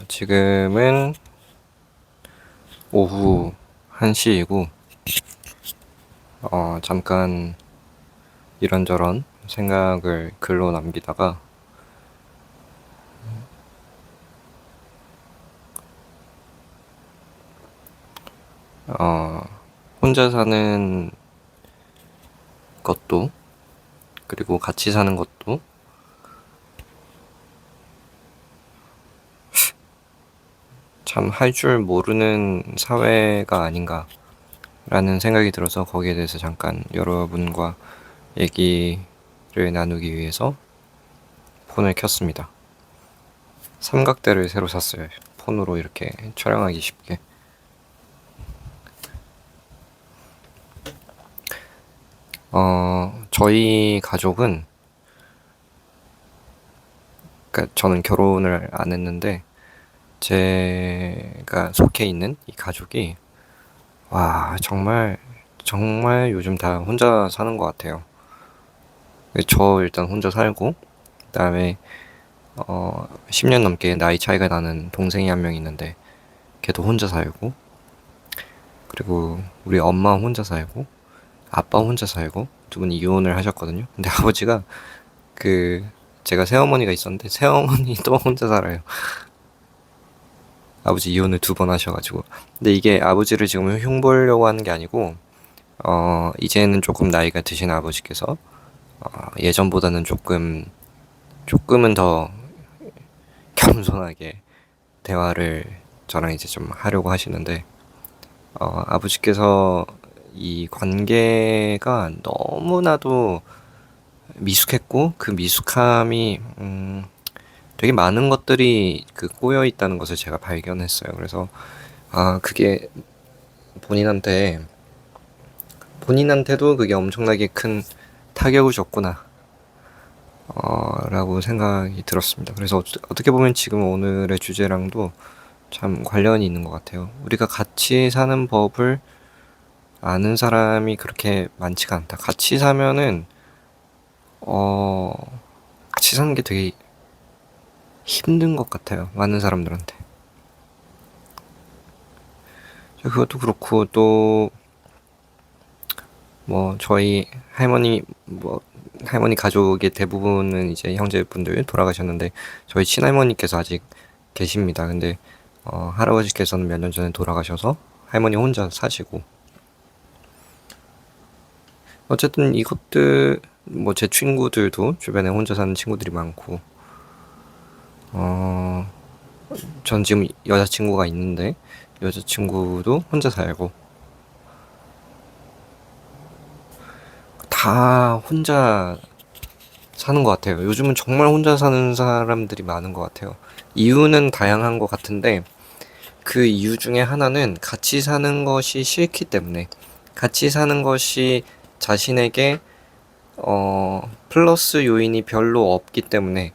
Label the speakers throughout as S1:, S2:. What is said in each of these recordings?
S1: 지금은 오후 1시이고, 잠깐 이런저런 생각을 글로 남기다가, 혼자 사는 것도, 그리고 같이 사는 것도, 참 할 줄 모르는 사회가 아닌가라는 생각이 들어서 거기에 대해서 잠깐 여러분과 얘기를 나누기 위해서 폰을 켰습니다. 삼각대를 새로 샀어요. 폰으로 이렇게 촬영하기 쉽게. 저희 가족은, 그러니까 저는 결혼을 안 했는데, 제가 속해 있는 이 가족이, 와, 정말 요즘 다 혼자 사는 것 같아요. 저 일단 혼자 살고, 그 다음에, 10년 넘게 나이 차이가 나는 동생이 한 명 있는데, 걔도 혼자 살고, 그리고 우리 엄마 혼자 살고, 아빠 혼자 살고, 두 분이 이혼을 하셨거든요. 근데 아버지가, 그, 제가 새어머니가 있었는데, 새어머니 또 혼자 살아요. 아버지 이혼을 2번 하셔가지고. 근데 이게 아버지를 지금 흉보려고 하는 게 아니고, 이제는 조금 나이가 드신 아버지께서, 예전보다는 조금은 더 겸손하게 대화를 저랑 이제 좀 하려고 하시는데, 아버지께서 이 관계가 너무나도 미숙했고, 그 미숙함이, 되게 많은 것들이 꼬여 있다는 것을 제가 발견했어요. 그래서, 그게 본인한테, 본인한테도 그게 엄청나게 큰 타격을 줬구나, 라고 생각이 들었습니다. 그래서 어떻게 보면 지금 오늘의 주제랑도 참 관련이 있는 것 같아요. 우리가 같이 사는 법을 아는 사람이 그렇게 많지가 않다. 어, 같이 사는 게 되게 힘든 것 같아요. 많은 사람들한테. 그것도 그렇고, 또, 저희 할머니 가족의 대부분은 이제 형제분들 돌아가셨는데, 저희 친할머니께서 아직 계십니다. 근데, 할아버지께서는 몇 년 전에 돌아가셔서 할머니 혼자 사시고, 어쨌든 이것들, 제 친구들도 주변에 혼자 사는 친구들이 많고, 어, 전 지금 여자친구가 있는데, 여자친구도 혼자 살고, 다 혼자 사는 것 같아요. 요즘은 정말 혼자 사는 사람들이 많은 것 같아요. 이유는 다양한 것 같은데, 그 이유 중에 하나는 같이 사는 것이 싫기 때문에, 같이 사는 것이 자신에게, 플러스 요인이 별로 없기 때문에,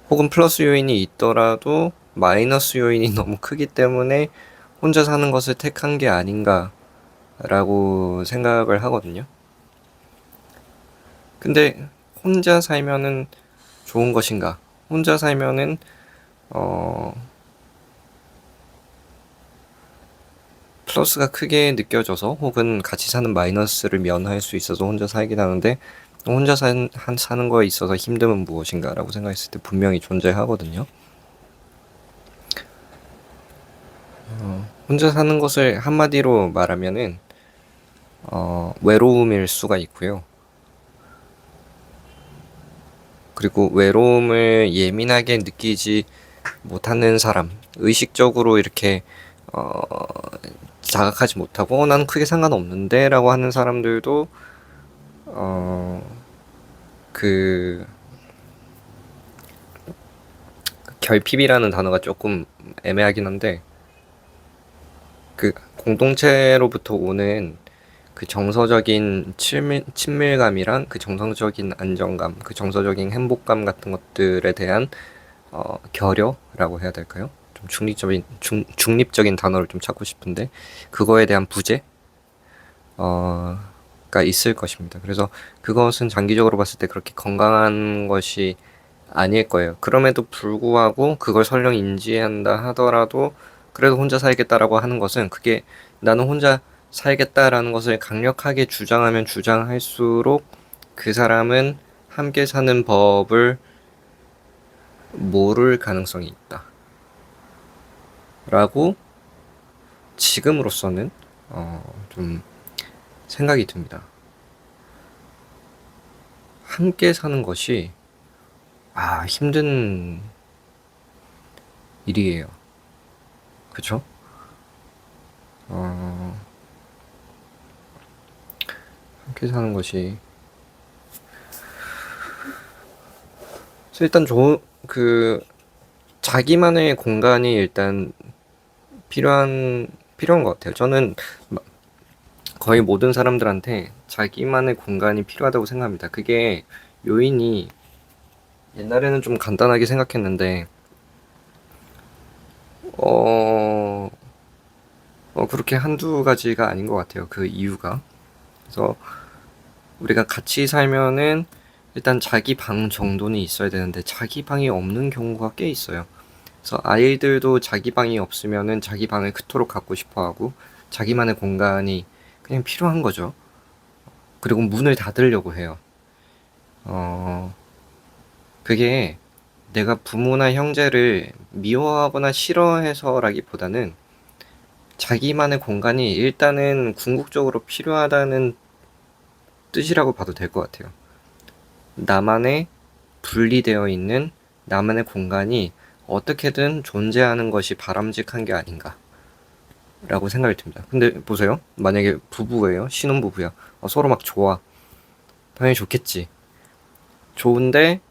S1: 혹은 플러스 요인이 있더라도 마이너스 요인이 너무 크기 때문에 혼자 사는 것을 택한 게 아닌가라고 생각을 하거든요. 근데 혼자 살면은 좋은 것인가? 혼자 살면은 어 플러스가 크게 느껴져서 혹은 같이 사는 마이너스를 면할 수 있어서 혼자 살긴 하는데 사는 거에 있어서 힘듦은 무엇인가라고 생각했을 때 분명히 존재하거든요. 혼자 사는 것을 한마디로 말하면은 외로움일 수가 있고요. 그리고 외로움을 예민하게 느끼지 못하는 사람, 의식적으로 이렇게 어, 자각하지 못하고 나는 크게 상관없는데 라고 하는 사람들도 어, 그 결핍이라는 단어가 조금 애매하긴 한데 그 공동체로부터 오는 그 정서적인 친밀감이랑 그 정서적인 안정감, 그 정서적인 행복감 같은 것들에 대한 결여라고 해야 될까요? 좀 중립적인 단어를 좀 찾고 싶은데 그거에 대한 부재 가 있을 것입니다. 그래서 그것은 장기적으로 봤을 때 그렇게 건강한 것이 아닐 거예요. 그럼에도 불구하고 그걸 설령 인지한다 하더라도 그래도 혼자 살겠다라고 하는 것은 그게 나는 혼자 살겠다라는 것을 강력하게 주장하면 주장할수록 그 사람은 함께 사는 법을 모를 가능성이 있다. 라고 지금으로서는 좀 생각이 듭니다. 함께 사는 것이 힘든 일이에요. 그쵸? 함께 사는 것이 일단 자기만의 공간이 일단 필요한 것 같아요. 저는 거의 모든 사람들한테 자기만의 공간이 필요하다고 생각합니다. 그게 요인이 옛날에는 좀 간단하게 생각했는데 그렇게 한두 가지가 아닌 것 같아요. 그 이유가. 그래서 우리가 같이 살면은 일단 자기 방 정도는 있어야 되는데 자기 방이 없는 경우가 꽤 있어요. 그래서 아이들도 자기 방이 없으면은 자기 방을 그토록 갖고 싶어 하고 자기만의 공간이 그냥 필요한 거죠. 그리고 문을 닫으려고 해요. 그게 내가 부모나 형제를 미워하거나 싫어해서라기보다는 자기만의 공간이 일단은 궁극적으로 필요하다는 뜻이라고 봐도 될 것 같아요. 나만의 분리되어 있는 나만의 공간이 어떻게든 존재하는 것이 바람직한 게 아닌가 라고 생각이 듭니다. 근데 보세요. 만약에 부부예요. 신혼부부야. 서로 막 좋아. 당연히 좋겠지. 좋은데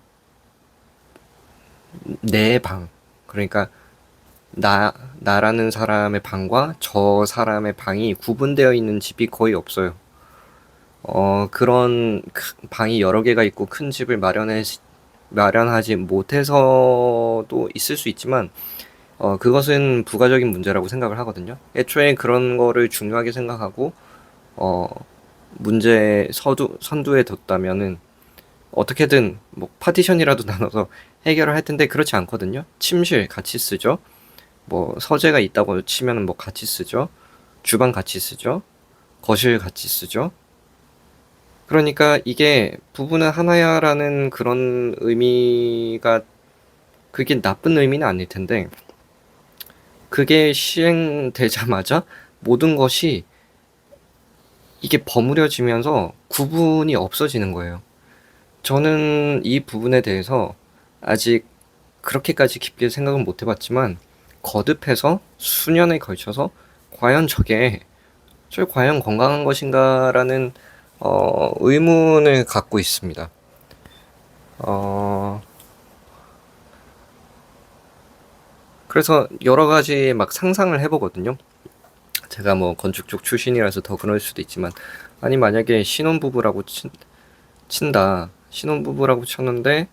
S1: 내 방, 그러니까 나라는 사람의 방과 저 사람의 방이 구분되어 있는 집이 거의 없어요. 그런 방이 여러 개가 있고 큰 집을 마련하지 못해서도 있을 수 있지만, 그것은 부가적인 문제라고 생각을 하거든요. 애초에 그런 거를 중요하게 생각하고, 어, 선두에 뒀다면은, 어떻게든 뭐 파티션이라도 나눠서 해결을 할 텐데 그렇지 않거든요. 침실 같이 쓰죠. 뭐 서재가 있다고 치면은 뭐 같이 쓰죠. 주방 같이 쓰죠. 거실 같이 쓰죠. 그러니까 이게 부부는 하나야라는 그런 의미가 그게 나쁜 의미는 아닐 텐데 그게 시행되자마자 모든 것이 이게 버무려지면서 구분이 없어지는 거예요. 저는 이 부분에 대해서 아직 그렇게까지 깊게 생각은 못 해봤지만 거듭해서 수년에 걸쳐서 과연 저 과연 건강한 것인가라는 의문을 갖고 있습니다. 그래서 여러 가지 막 상상을 해보거든요. 제가 뭐 건축 쪽 출신이라서 더 그럴 수도 있지만 아니 만약에 신혼부부라고 친다. 신혼부부라고 쳤는데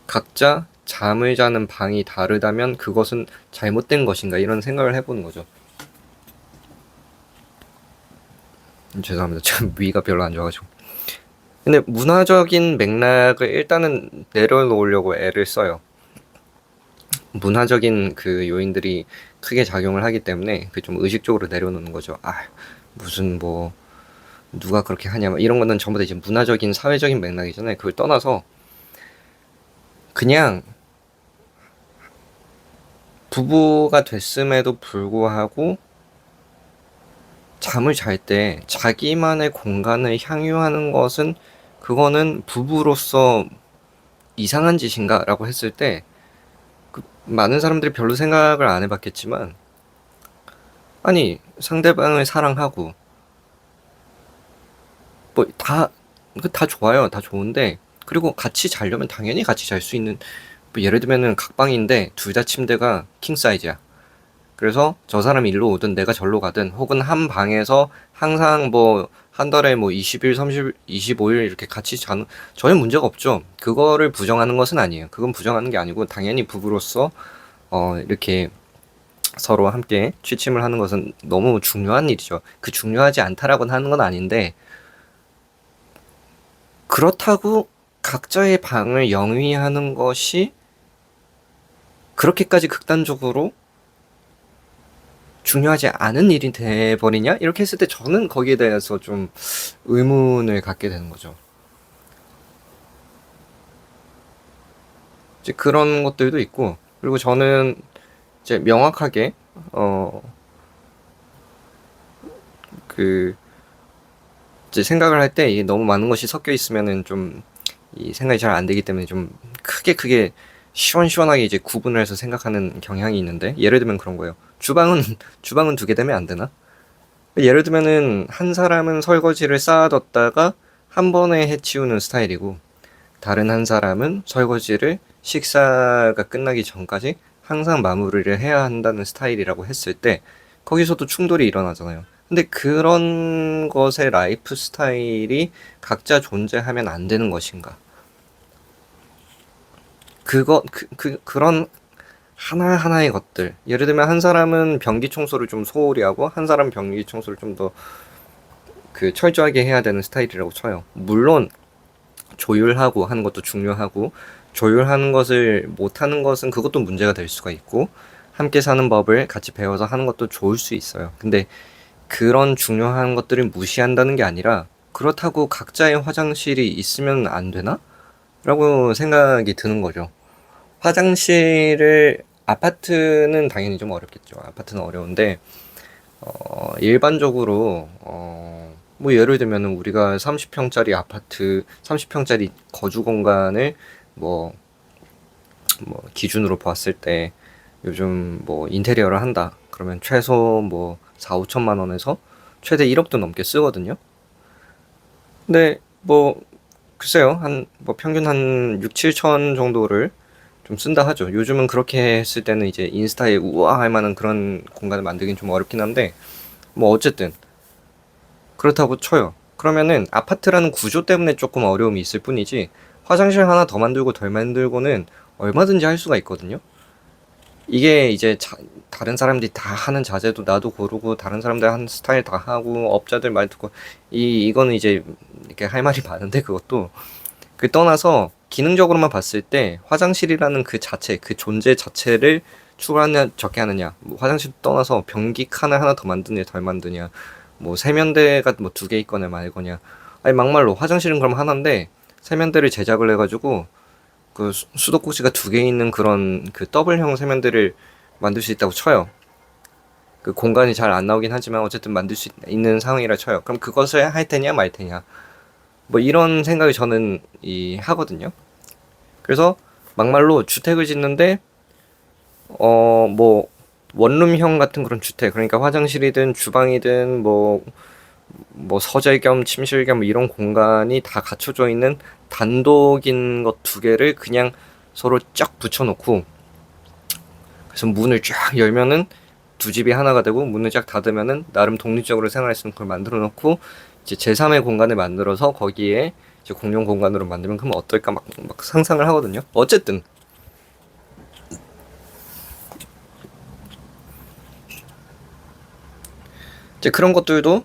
S1: 각자 잠을 자는 방이 다르다면 그것은 잘못된 것인가 이런 생각을 해보는 거죠. 죄송합니다. 지금 위가 별로 안 좋아가지고. 근데 문화적인 맥락을 일단은 내려놓으려고 애를 써요. 문화적인 그 요인들이 크게 작용을 하기 때문에 그 좀 의식적으로 내려놓는 거죠. 무슨 뭐 누가 그렇게 하냐 이런 거는 전부 다 이제 문화적인 사회적인 맥락이잖아요. 그걸 떠나서 그냥 부부가 됐음에도 불구하고 잠을 잘 때 자기만의 공간을 향유하는 것은 그거는 부부로서 이상한 짓인가? 라고 했을 때 많은 사람들이 별로 생각을 안 해봤겠지만 아니 상대방을 사랑하고 뭐 다 좋아요. 다 좋은데 그리고 같이 자려면 당연히 같이 잘 수 있는 뭐 예를 들면은 각방인데 둘 다 침대가 킹 사이즈야. 그래서 저 사람이 일로 오든 내가 절로 가든 혹은 한 방에서 항상 뭐 한 달에 뭐 20일, 30일, 25일 이렇게 같이 자는 전혀 문제가 없죠. 그거를 부정하는 것은 아니에요. 그건 부정하는 게 아니고 당연히 부부로서 이렇게 서로 함께 취침을 하는 것은 너무 중요한 일이죠. 그 중요하지 않다라고는 하는 건 아닌데 그렇다고 각자의 방을 영위하는 것이 그렇게까지 극단적으로 중요하지 않은 일이 돼버리냐? 이렇게 했을 때 저는 거기에 대해서 좀 의문을 갖게 되는 거죠. 이제 그런 것들도 있고, 그리고 저는 이제 명확하게 이제 생각을 할 때 이게 너무 많은 것이 섞여 있으면은 좀 이 생각이 잘 안 되기 때문에 좀 크게 시원시원하게 이제 구분을 해서 생각하는 경향이 있는데, 예를 들면 그런 거예요. 주방은 두 개 되면 안 되나? 예를 들면은 한 사람은 설거지를 쌓아뒀다가 한 번에 해치우는 스타일이고, 다른 한 사람은 설거지를 식사가 끝나기 전까지 항상 마무리를 해야 한다는 스타일이라고 했을 때 거기서도 충돌이 일어나잖아요. 근데 그런 것의 라이프 스타일이 각자 존재하면 안 되는 것인가? 그런 하나하나의 것들. 예를 들면 한 사람은 변기 청소를 좀 소홀히 하고 한 사람은 변기 청소를 좀 더 철저하게 해야 되는 스타일이라고 쳐요. 물론 조율하고 하는 것도 중요하고, 조율하는 것을 못하는 것은 그것도 문제가 될 수가 있고, 함께 사는 법을 같이 배워서 하는 것도 좋을 수 있어요. 근데 그런 중요한 것들을 무시한다는 게 아니라, 그렇다고 각자의 화장실이 있으면 안 되나? 라고 생각이 드는 거죠. 화장실을, 아파트는 당연히 좀 어렵겠죠. 아파트는 어려운데, 일반적으로, 뭐 예를 들면 우리가 30평짜리 아파트, 30평짜리 거주 공간을 뭐, 기준으로 봤을 때 요즘 뭐 인테리어를 한다. 그러면 최소 뭐 4, 5천만 원에서 최대 1억도 넘게 쓰거든요. 근데 뭐 글쎄요. 뭐 평균 한 6, 7천 정도를 좀 쓴다 하죠. 요즘은 그렇게 했을 때는 이제 인스타에 우와 할 만한 그런 공간을 만들긴 좀 어렵긴 한데, 뭐 어쨌든 그렇다고 쳐요. 그러면은 아파트라는 구조 때문에 조금 어려움이 있을 뿐이지, 화장실 하나 더 만들고 덜 만들고는 얼마든지 할 수가 있거든요. 이게 이제 다른 사람들이 다 하는 자재도 나도 고르고 다른 사람들 하는 스타일 다 하고 업자들 말 듣고, 이거는 이제 이렇게 할 말이 많은데, 그것도 떠나서 기능적으로만 봤을 때 화장실이라는 그 자체, 그 존재 자체를 추가하냐 적게 하느냐, 뭐 화장실 떠나서 변기 칸을 하나 더 만드냐 덜 만드냐, 뭐 세면대가 뭐 두 개 있거나 말거냐, 아니 막말로 화장실은 그럼 하나인데 세면대를 제작을 해가지고 수도꼭지가 두 개 있는 그런 더블형 세면대를 만들 수 있다고 쳐요. 그 공간이 잘 안 나오긴 하지만 어쨌든 만들 수 있는 상황이라 쳐요. 그럼 그것을 할 테냐 말 테냐, 뭐 이런 생각을 저는 하거든요. 그래서 막말로 주택을 짓는데 뭐 원룸형 같은 그런 주택, 그러니까 화장실이든 주방이든 뭐 서재 겸 침실 겸 이런 공간이 다 갖춰져 있는 단독인 것 두 개를 그냥 서로 쫙 붙여놓고, 그래서 문을 쫙 열면은 두 집이 하나가 되고, 문을 쫙 닫으면은 나름 독립적으로 생활할 수 있는 걸 만들어 놓고, 이제 제3의 공간을 만들어서 거기에 이제 공용 공간으로 만들면 그러면 어떨까 막 상상을 하거든요. 어쨌든 이제 그런 것들도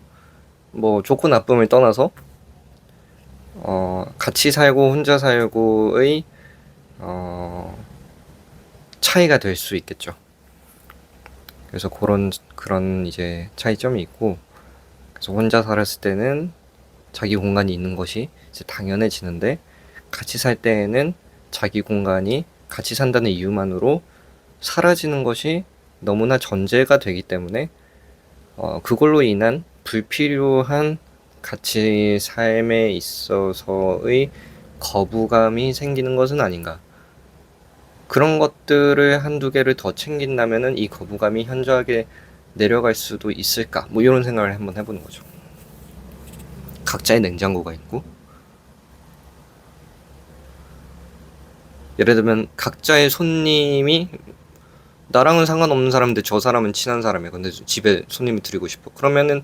S1: 뭐 좋고 나쁨을 떠나서 같이 살고 혼자 살고의 차이가 될 수 있겠죠. 그래서 그런 이제 차이점이 있고, 그래서 혼자 살았을 때는 자기 공간이 있는 것이 이제 당연해지는데, 같이 살 때에는 자기 공간이 같이 산다는 이유만으로 사라지는 것이 너무나 전제가 되기 때문에 그걸로 인한 불필요한 같이 삶에 있어서의 거부감이 생기는 것은 아닌가. 그런 것들을 한두 개를 더 챙긴다면은 이 거부감이 현저하게 내려갈 수도 있을까? 뭐 이런 생각을 한번 해보는 거죠. 각자의 냉장고가 있고, 예를 들면 각자의 손님이 나랑은 상관없는 사람인데 저 사람은 친한 사람이야. 근데 집에 손님을 드리고 싶어. 그러면은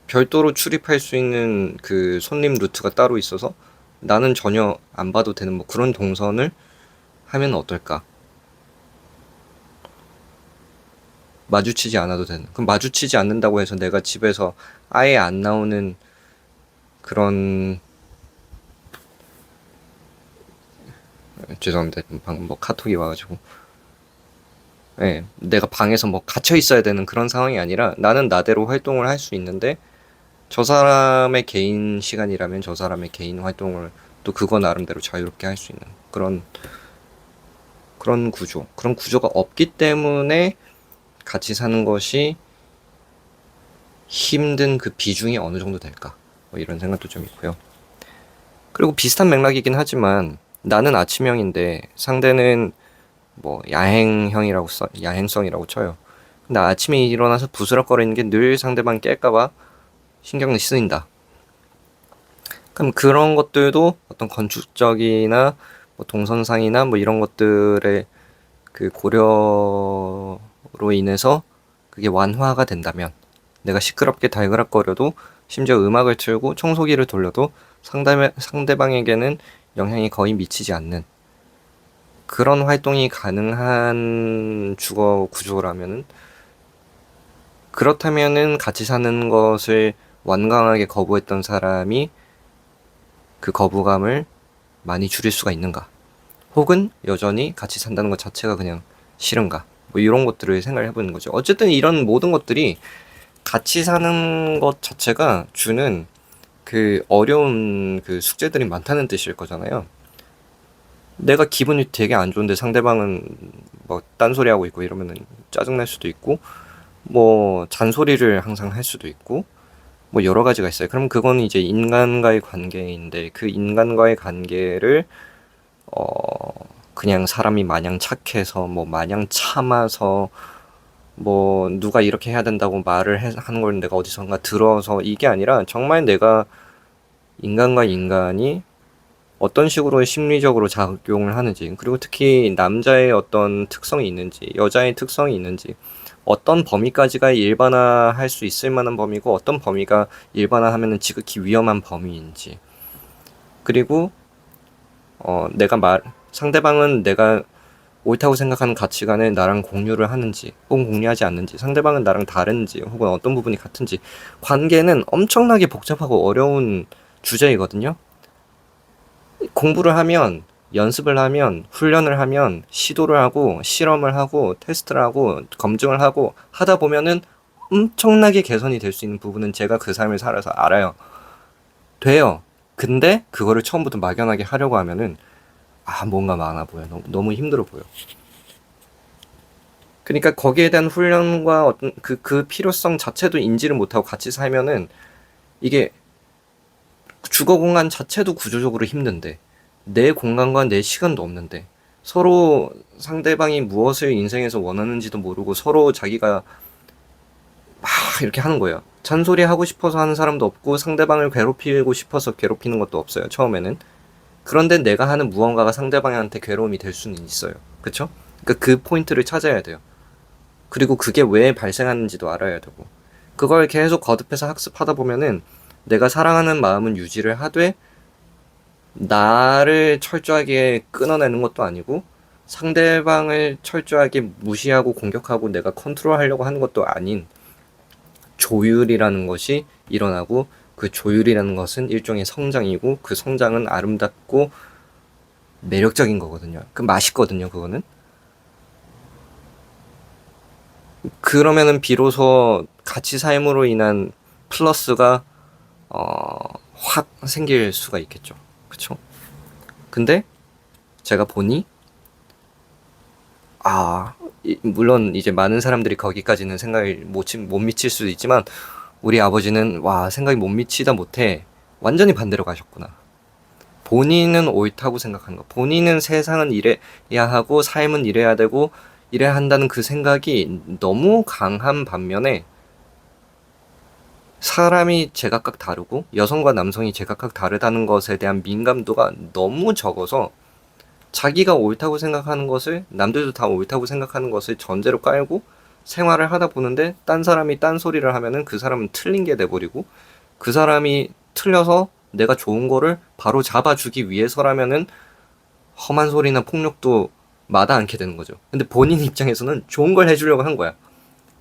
S1: 별도로 출입할 수 있는 그 손님 루트가 따로 있어서 나는 전혀 안 봐도 되는 뭐 그런 동선을 하면 어떨까? 마주치지 않아도 되는. 그럼 마주치지 않는다고 해서 내가 집에서 아예 안 나오는 그런 죄송합니다. 방금 뭐 카톡이 와가지고. 예, 내가 방에서 뭐 갇혀 있어야 되는 그런 상황이 아니라 나는 나대로 활동을 할 수 있는데 저 사람의 개인 시간이라면 저 사람의 개인 활동을 또 그거 나름대로 자유롭게 할 수 있는 그런 구조, 그런 구조가 없기 때문에 같이 사는 것이 힘든 그 비중이 어느 정도 될까? 뭐 이런 생각도 좀 있고요. 그리고 비슷한 맥락이긴 하지만 나는 아침형인데 상대는 뭐 야행성이라고 쳐요. 근데 아침에 일어나서 부스럭거리는 게 늘 상대방 깰까봐 신경이 쓰인다. 그럼 그런 것들도 어떤 건축적이나 뭐 동선상이나 뭐 이런 것들의 그 고려로 인해서 그게 완화가 된다면 내가 시끄럽게 달그락거려도 심지어 음악을 틀고 청소기를 돌려도 상대방에게는 영향이 거의 미치지 않는 그런 활동이 가능한 주거 구조라면은 그렇다면은 같이 사는 것을 완강하게 거부했던 사람이 그 거부감을 많이 줄일 수가 있는가? 혹은 여전히 같이 산다는 것 자체가 그냥 싫은가? 뭐 이런 것들을 생각을 해보는 거죠. 어쨌든 이런 모든 것들이 같이 사는 것 자체가 주는 그 어려운 그 숙제들이 많다는 뜻일 거잖아요. 내가 기분이 되게 안 좋은데 상대방은 뭐 딴소리 하고 있고 이러면은 짜증날 수도 있고 뭐 잔소리를 항상 할 수도 있고 뭐 여러 가지가 있어요. 그럼 그건 이제 인간과의 관계인데 그 인간과의 관계를 그냥 사람이 마냥 착해서 뭐 마냥 참아서 뭐 누가 이렇게 해야 된다고 하는 걸 내가 어디선가 들어서 이게 아니라 정말 내가 인간과 인간이 어떤 식으로 심리적으로 작용을 하는지, 그리고 특히 남자의 어떤 특성이 있는지 여자의 특성이 있는지, 어떤 범위까지가 일반화할 수 있을 만한 범위고 어떤 범위가 일반화하면 지극히 위험한 범위인지, 그리고 상대방은 내가 옳다고 생각하는 가치관을 나랑 공유를 하는지 혹은 공유하지 않는지, 상대방은 나랑 다른지 혹은 어떤 부분이 같은지. 관계는 엄청나게 복잡하고 어려운 주제이거든요. 공부를 하면, 연습을 하면, 훈련을 하면, 시도를 하고 실험을 하고 테스트를 하고 검증을 하고 하다 보면은 엄청나게 개선이 될 수 있는 부분은 제가 그 삶을 살아서 알아요. 돼요. 근데 그거를 처음부터 막연하게 하려고 하면은 뭔가 많아 보여. 너무 힘들어 보여. 그러니까 거기에 대한 훈련과 어떤 그 필요성 자체도 인지를 못하고 같이 살면은 이게 주거 공간 자체도 구조적으로 힘든데 내 공간과 내 시간도 없는데 서로 상대방이 무엇을 인생에서 원하는지도 모르고 서로 자기가 막 이렇게 하는 거예요. 잔소리 하고 싶어서 하는 사람도 없고 상대방을 괴롭히고 싶어서 괴롭히는 것도 없어요. 처음에는. 그런데 내가 하는 무언가가 상대방한테 괴로움이 될 수는 있어요. 그쵸? 그러니까 그 포인트를 찾아야 돼요. 그리고 그게 왜 발생하는지도 알아야 되고, 그걸 계속 거듭해서 학습하다 보면은 내가 사랑하는 마음은 유지를 하되 나를 철저하게 끊어내는 것도 아니고 상대방을 철저하게 무시하고 공격하고 내가 컨트롤하려고 하는 것도 아닌 조율이라는 것이 일어나고, 그 조율이라는 것은 일종의 성장이고 그 성장은 아름답고 매력적인 거거든요. 그 맛있거든요, 그거는. 그러면은 비로소 같이 삶으로 인한 플러스가 확 생길 수가 있겠죠. 그쵸? 근데 제가 보니 물론 이제 많은 사람들이 거기까지는 생각을 못 미칠 수도 있지만 우리 아버지는 생각이 못 미치다 못해 완전히 반대로 가셨구나. 본인은 옳다고 생각하는 거. 본인은 세상은 이래야 하고 삶은 이래야 되고 이래야 한다는 그 생각이 너무 강한 반면에 사람이 제각각 다르고 여성과 남성이 제각각 다르다는 것에 대한 민감도가 너무 적어서 자기가 옳다고 생각하는 것을, 남들도 다 옳다고 생각하는 것을 전제로 깔고 생활을 하다 보는데 딴 사람이 딴 소리를 하면은 그 사람은 틀린 게 돼버리고, 그 사람이 틀려서 내가 좋은 거를 바로 잡아주기 위해서라면은 험한 소리나 폭력도 마다 않게 되는 거죠. 근데 본인 입장에서는 좋은 걸 해주려고 한 거야.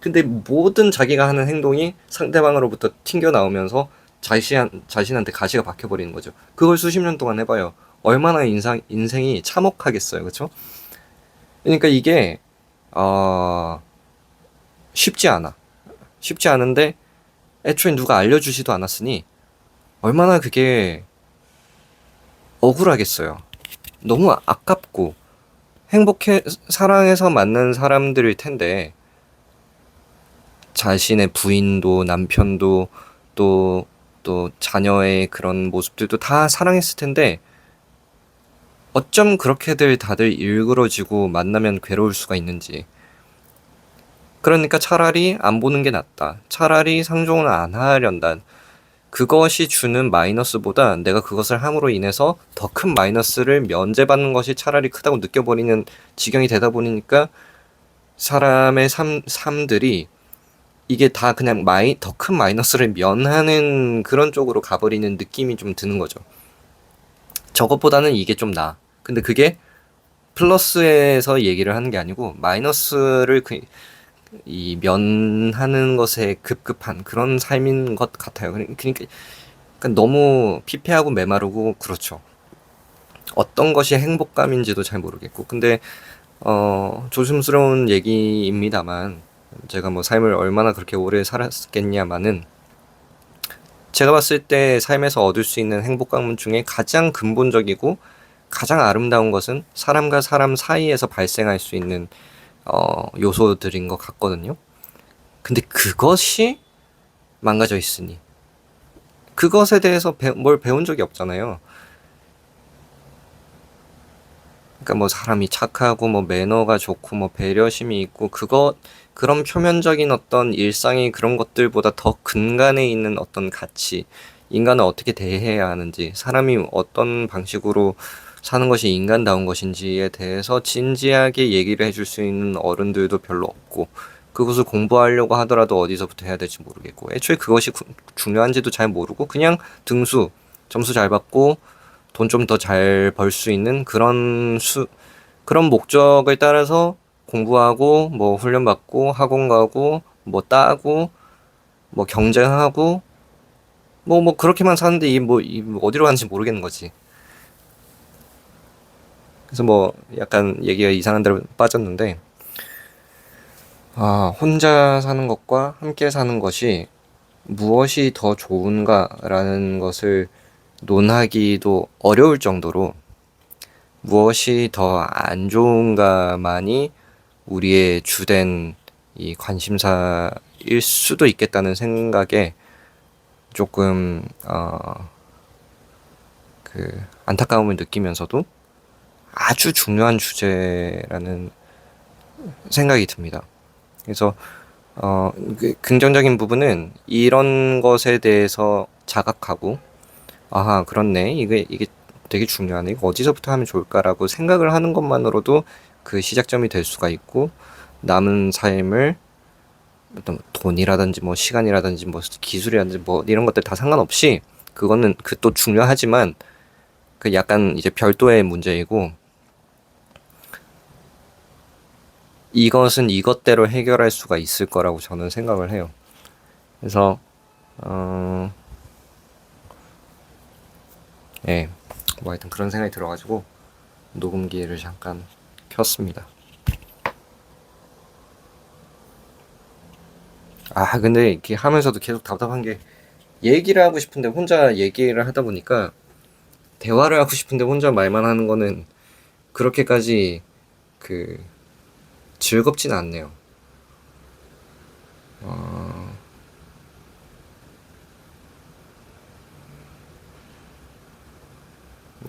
S1: 근데 모든 자기가 하는 행동이 상대방으로부터 튕겨 나오면서 자신한테 가시가 박혀버리는 거죠. 그걸 수십 년 동안 해봐요. 얼마나 인생이 참혹하겠어요. 그쵸? 그러니까 이게, 쉽지 않아. 쉽지 않은데, 애초에 누가 알려주지도 않았으니, 얼마나 그게 억울하겠어요. 너무 아깝고, 사랑해서 만난 사람들일 텐데, 자신의 부인도 남편도 또 자녀의 그런 모습들도 다 사랑했을 텐데, 어쩜 그렇게들 다들 일그러지고 만나면 괴로울 수가 있는지. 그러니까 차라리 안 보는 게 낫다. 차라리 상종을 안 하련다. 그것이 주는 마이너스보다 내가 그것을 함으로 인해서 더 큰 마이너스를 면제받는 것이 차라리 크다고 느껴버리는 지경이 되다 보니까 사람의 삶들이 이게 다 그냥 더 큰 마이너스를 면하는 그런 쪽으로 가버리는 느낌이 좀 드는 거죠. 저것보다는 이게 좀 나아. 근데 그게 플러스에서 얘기를 하는 게 아니고 마이너스를 이 면하는 것에 급급한 그런 삶인 것 같아요. 그러니까 너무 피폐하고 메마르고 그렇죠. 어떤 것이 행복감인지도 잘 모르겠고. 근데 조심스러운 얘기입니다만 제가 뭐 삶을 얼마나 그렇게 오래 살았겠냐마는 제가 봤을 때 삶에서 얻을 수 있는 행복감 중에 가장 근본적이고 가장 아름다운 것은 사람과 사람 사이에서 발생할 수 있는 요소들인 것 같거든요. 근데 그것이 망가져 있으니 그것에 대해서 뭘 배운 적이 없잖아요. 그러니까 뭐 사람이 착하고 뭐 매너가 좋고 뭐 배려심이 있고 그런 표면적인 어떤 일상의 그런 것들보다 더 근간에 있는 어떤 가치, 인간을 어떻게 대해야 하는지, 사람이 어떤 방식으로 사는 것이 인간다운 것인지에 대해서 진지하게 얘기를 해줄 수 있는 어른들도 별로 없고, 그것을 공부하려고 하더라도 어디서부터 해야 될지 모르겠고, 애초에 그것이 중요한지도 잘 모르고 그냥 점수 잘 받고 돈 좀 더 잘 벌 수 있는 그런 목적을 따라서 공부하고 뭐 훈련 받고 학원 가고 뭐 따고 뭐 경쟁하고 뭐 그렇게만 사는데 이 어디로 가는지 모르겠는 거지. 그래서 뭐 약간 얘기가 이상한 데로 빠졌는데, 혼자 사는 것과 함께 사는 것이 무엇이 더 좋은가라는 것을 논하기도 어려울 정도로 무엇이 더 안 좋은가만이 우리의 주된 이 관심사일 수도 있겠다는 생각에 조금 안타까움을 느끼면서도 아주 중요한 주제라는 생각이 듭니다. 그래서 긍정적인 부분은 이런 것에 대해서 자각하고, 그렇네, 이게 되게 중요하네, 이거 어디서부터 하면 좋을까라고 생각을 하는 것만으로도 그 시작점이 될 수가 있고, 남은 삶을 어떤 돈이라든지 뭐 시간이라든지 뭐 기술이라든지 뭐 이런 것들 다 상관없이, 그거는 또 중요하지만 그 약간 이제 별도의 문제이고, 이것은 이것대로 해결할 수가 있을 거라고 저는 생각을 해요. 그래서 예, 뭐 하여튼 그런 생각이 들어가지고 녹음기를 잠깐 켰습니다. 근데 이렇게 하면서도 계속 답답한 게, 얘기를 하고 싶은데 혼자 얘기를 하다 보니까, 대화를 하고 싶은데 혼자 말만 하는 거는 그렇게까지 즐겁진 않네요.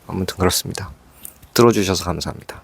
S1: 아무튼 그렇습니다. 들어주셔서 감사합니다.